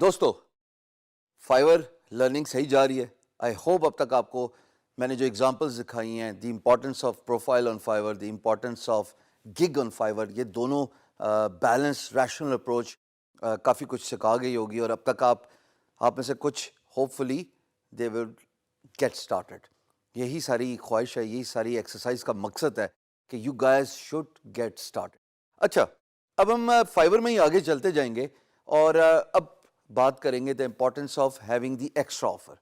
दोस्तों, fibre learning सही जा रही है। आई होप अब तक आपको मैंने जो एग्जांपल्स दिखाई हैं, the importance of profile on Fiverr, the importance of gig on Fiverr, ये दोनों बैलेंस रैशनल अप्रोच काफ़ी कुछ सिखा गई होगी। और अब तक आप में से कुछ hopefully they will get started. यही सारी ख्वाहिश है, यही सारी एक्सरसाइज का मकसद है कि you guys should get started. अच्छा, अब हम फाइवर में ही आगे चलते जाएंगे और अब बात करेंगे the importance of having the extra offer.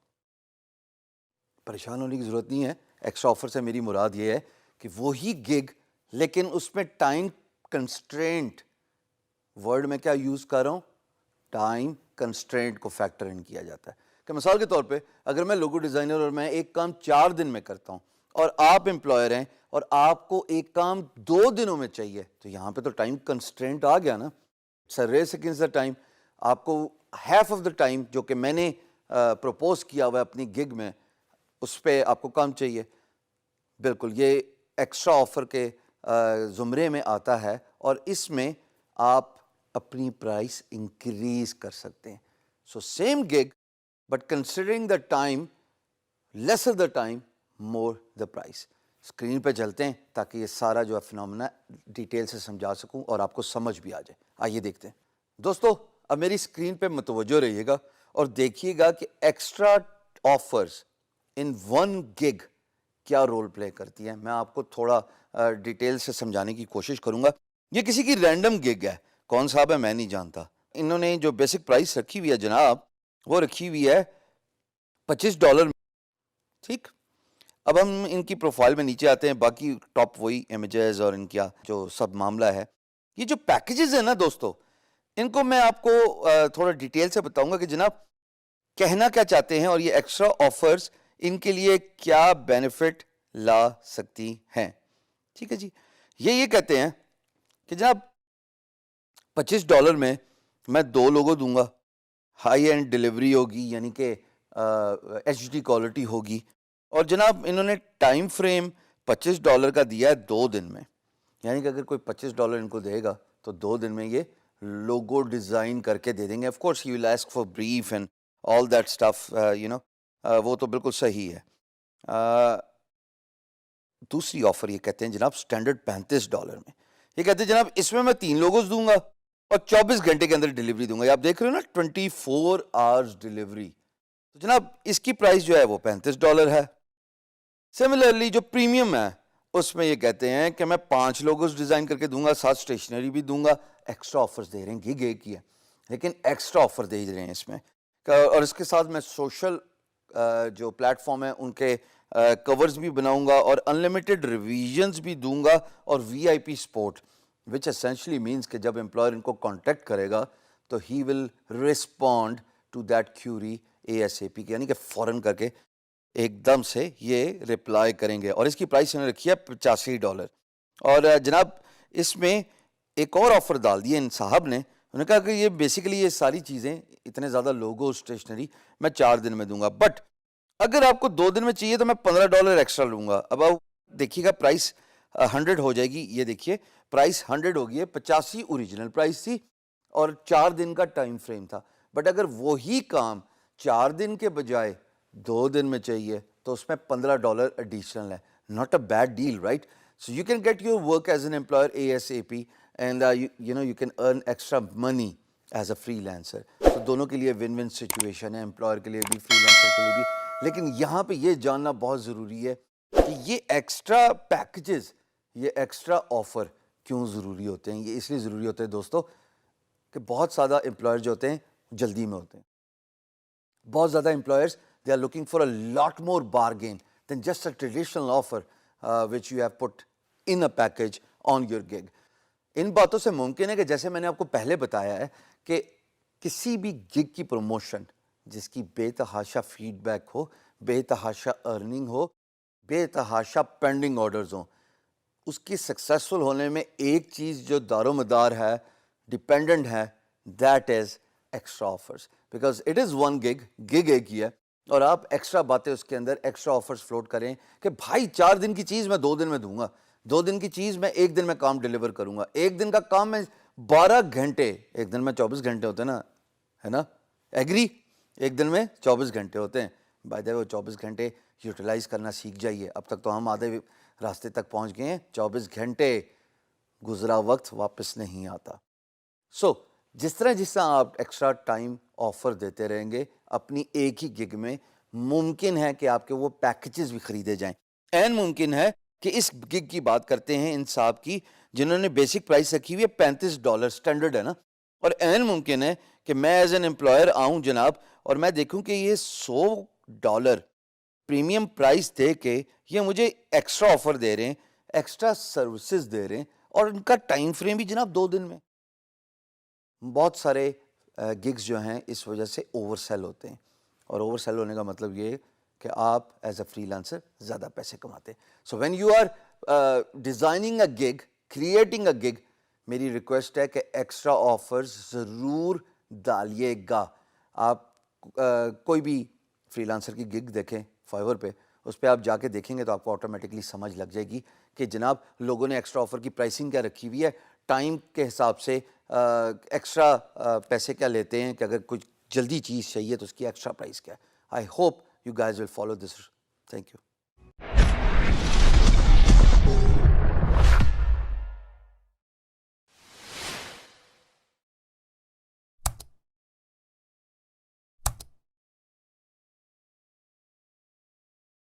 परेशान होने की ज़रूरत नहीं है। एक्स्ट्रा ऑफर से मेरी मुराद ये है कि वही गिग लेकिन उसमें टाइम कंस्ट्रेंट, वर्ड में क्या यूज़ कर रहा हूँ, टाइम कंस्ट्रेंट को फैक्टर इन किया जाता है। कि मिसाल के तौर पे अगर मैं लोगो डिज़ाइनर और मैं एक काम 4 दिन में करता हूँ और आप एम्प्लॉयर हैं और आपको एक काम 2 दिनों में चाहिए, तो यहाँ पे तो टाइम कंस्ट्रेंट आ गया ना। Sir race against the time, आपको हाफ ऑफ द टाइम जो कि मैंने प्रपोज किया हुआ है अपनी गिग में, उस पर आपको काम चाहिए। बिल्कुल, ये एक्स्ट्रा ऑफर के ज़ुमरे में आता है और इसमें आप अपनी प्राइस इंक्रीज कर सकते हैं। So same gig but considering the time, lesser the time, more the price. Screen पे चलते हैं ताकि ये सारा जो है फिनोमेना डिटेल से समझा सकूं और आपको समझ भी आ जाए। आइए देखते हैं। दोस्तों, अब मेरी स्क्रीन पे मुतवज्जो रहिएगा और देखिएगा कि extra offers in one gig क्या रोल प्ले करती है। मैं आपको थोड़ा डिटेल से समझाने की कोशिश करूंगा। ये किसी की रैंडम गिग है, कौन साहब है मैं नहीं जानता। इन्होंने जो बेसिक प्राइस रखी हुई है जनाब, वो रखी हुई है $25। ठीक, अब हम इनकी प्रोफाइल में नीचे आते हैं। बाकी टॉप वही इमेजेस और इनका जो सब मामला है। ये जो पैकेजेस है ना दोस्तों, इनको मैं आपको थोड़ा डिटेल से बताऊंगा कि जनाब कहना क्या चाहते हैं और ये एक्स्ट्रा ऑफर्स इनके लिए क्या बेनिफिट ला सकती हैं। ठीक है जी, ये कहते हैं कि जनाब $25 में मैं 2 लोगो दूंगा, हाई एंड डिलीवरी होगी यानी कि HD क्वालिटी होगी, और जनाब इन्होंने टाइम फ्रेम $25 का दिया है 2 दिन में। यानी कि अगर कोई $25 इनको देगा तो 2 दिन में ये लोगो डिज़ाइन करके दे देंगे। Of course he will ask for brief and all that stuff, वो तो बिल्कुल सही है। दूसरी ऑफर ये कहते हैं जनाब स्टैंडर्ड $35 में। ये कहते हैं जनाब इसमें मैं 3 लोगोस दूंगा और 24 घंटे के अंदर डिलीवरी दूंगा। आप देख रहे हो ना, 24 आवर्स डिलीवरी। तो जनाब इसकी प्राइस जो है वो $35 है। सिमिलरली जो प्रीमियम है उसमें ये कहते हैं कि मैं 5 लोगोस डिज़ाइन करके दूंगा, साथ स्टेशनरी भी दूंगा। एक्स्ट्रा ऑफर्स दे रहे हैं, गिग एक ही है लेकिन एक्स्ट्रा ऑफर दे रहे हैं इसमें। और इसके साथ मैं सोशल जो प्लेटफॉर्म है उनके कवर्स भी बनाऊंगा और अनलिमिटेड रिवीजन्स भी दूंगा और VIP support, which essentially means कि जब एम्प्लॉयर इनको कॉन्टेक्ट करेगा तो he will respond to that query ASAP, यानी कि फ़ौरन करके एकदम से ये रिप्लाई करेंगे। और इसकी प्राइस इन्होंने रखी है $85। और जनाब इसमें एक और ऑफर डाल दिए इन साहब ने। उन्होंने कहा कि ये बेसिकली ये सारी चीज़ें, इतने ज़्यादा लोगो स्टेशनरी मैं 4 दिन में दूंगा, बट अगर आपको 2 दिन में चाहिए तो मैं $15 एक्स्ट्रा लूँगा। अब आप देखिएगा प्राइस 100 हो जाएगी। ये देखिए प्राइस 100 हो गई है। 85 ओरिजिनल प्राइस थी और 4 दिन का टाइम फ्रेम था। बट अगर वही काम 4 दिन के बजाय 2 दिन में चाहिए तो उसमें $15 एडिशनल है। Not a bad deal, right? So you can get your work as an employer ASAP and you can earn extra money as a freelancer. तो दोनों के लिए विन विन सिचुएशन है, एम्प्लॉयर के लिए भी, फ्रीलांसर के लिए भी। लेकिन यहाँ पे ये जानना बहुत ज़रूरी है कि ये एक्स्ट्रा पैकेजेस, ये एक्स्ट्रा ऑफर क्यों ज़रूरी होते हैं। ये इसलिए ज़रूरी होते हैं दोस्तों कि बहुत ज़्यादा एम्प्लॉयर जो होते हैं जल्दी में होते हैं। बहुत ज़्यादा employers they are looking for a lot more bargain than just a traditional offer which you have put in a package on your gig. इन बातों से मुमकिन है कि जैसे मैंने आपको पहले बताया है कि किसी भी गिग की प्रमोशन जिसकी बेतहाशा फीडबैक हो, बेतहाशा अर्निंग हो, बेतहाशा पेंडिंग ऑर्डर्स हो, उसकी सक्सेसफुल होने में एक चीज़ जो दारोमदार है, डिपेंडेंट है, that is extra offers. Because it is one gig एक ही है और आप एक्स्ट्रा बातें उसके अंदर, एक्स्ट्रा ऑफर्स फ्लोट करें कि भाई 4 दिन की चीज़ मैं 2 दिन में दूंगा, 2 दिन की चीज़ मैं 1 दिन में काम डिलीवर करूंगा, 1 दिन का काम मैं 12 घंटे, एक दिन में 24 घंटे होते हैं ना, है ना, ایگری؟ ایک دن میں 24 گھنٹے ہوتے ہیں. بائی دا وے وہ 24 گھنٹے یوٹیلائز کرنا سیکھ جائیے. اب تک تو ہم آدھے راستے تک پہنچ گئے ہیں. 24 گھنٹے گزرا وقت واپس نہیں آتا. سو جس طرح آپ ایکسٹرا ٹائم آفر دیتے رہیں گے اپنی ایک ہی گگ میں, ممکن ہے کہ آپ کے وہ پیکیجز بھی خریدے جائیں. این ممکن ہے کہ اس گگ کی بات کرتے ہیں ان صاحب کی جنہوں نے بیسک پرائس رکھی ہوئی ہے $35 اسٹینڈرڈ ہے نا, اور این ممکن ہے کہ میں ایز این امپلائر آؤں جناب اور میں دیکھوں کہ یہ $100 پریمیم پرائس دے کے یہ مجھے ایکسٹرا آفر دے رہے ہیں, ایکسٹرا سروسز دے رہے ہیں, اور ان کا ٹائم فریم بھی جناب 2 دن میں. بہت سارے گگز جو ہیں اس وجہ سے اوور سیل ہوتے ہیں, اور اوور سیل ہونے کا مطلب یہ کہ آپ ایز اے فری لانسر زیادہ پیسے کماتے ہیں. So when you are designing a gig, creating a gig, میری ریکویسٹ ہے کہ ایکسٹرا آفرز ضرور ڈالیے گا. آپ کوئی بھی فری لانسر کی گگ دیکھیں فائیور پہ, اس پہ آپ جا کے دیکھیں گے تو آپ کو آٹومیٹکلی سمجھ لگ جائے گی کہ جناب لوگوں نے ایکسٹرا آفر کی پرائسنگ کیا رکھی ہوئی ہے, ٹائم کے حساب سے ایکسٹرا پیسے کیا لیتے ہیں, کہ اگر کچھ جلدی چیز چاہیے تو اس کی ایکسٹرا پرائس کیا ہے. I hope you guys will follow this. Thank you.